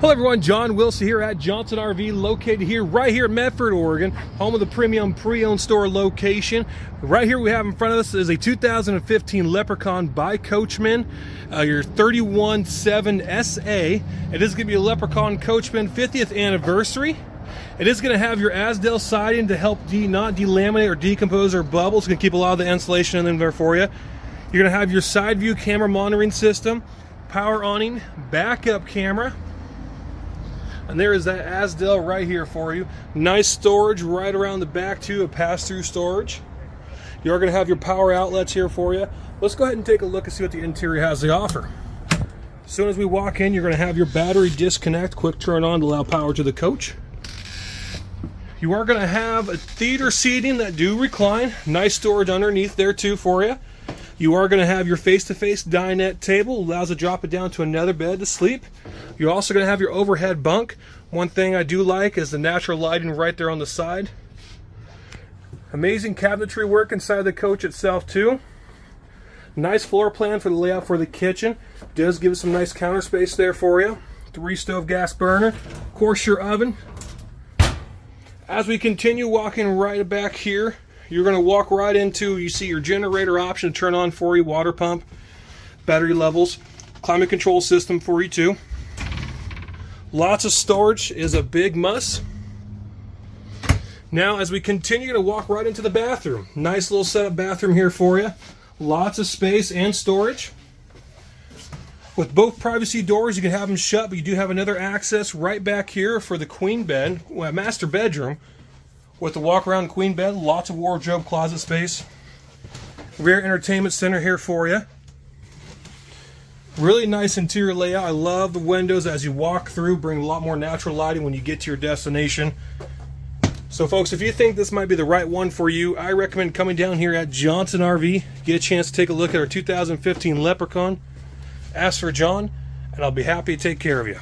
Hello everyone, John Wilsie here at Johnson RV, located right here in Medford, Oregon, home of the premium pre-owned store location. Right here we have in front of us is a 2015 Leprechaun by Coachmen, your 317SA. It is going to be a Leprechaun Coachmen 50th anniversary. It is going to have your Asdale siding to help not delaminate or decompose or bubble. It's going to keep a lot of the insulation in there for you. You're going to have your side view camera monitoring system, power awning, backup camera. And there is that Asdale right here for you. Nice storage right around the back too, a pass-through storage. You are going to have your power outlets here for you. Let's go ahead and take a look and see what the interior has to offer. As soon as we walk in, you're going to have your battery disconnect, quick turn on to allow power to the coach. You are going to have a theater seating that do recline. Nice storage underneath there too for you. You are going to have your face-to-face dinette table, allows to drop it down to another bed to sleep. You're also going to have your overhead bunk. One thing I do like is the natural lighting right there on the side. Amazing cabinetry work inside the coach itself too. Nice floor plan for the layout for the kitchen. Does give it some nice counter space there for you. 3-stove gas burner. Of course, your oven. As we continue walking right back here, you're going to walk right into, you see your generator option to turn on for you, water pump, battery levels, climate control system for you too. Lots of storage is a big must. Now as we continue to walk right into the bathroom, nice little setup bathroom here for you. Lots of space and storage. With both privacy doors, you can have them shut, but you do have another access right back here for the queen bed, master bedroom. With the walk-around queen bed, lots of wardrobe closet space. Rear entertainment center here for you. Really nice interior layout. I love the windows as you walk through, bring a lot more natural lighting when you get to your destination. So folks, if you think this might be the right one for you, I recommend coming down here at Johnson RV. Get a chance to take a look at our 2015 Leprechaun. Ask for John, and I'll be happy to take care of you.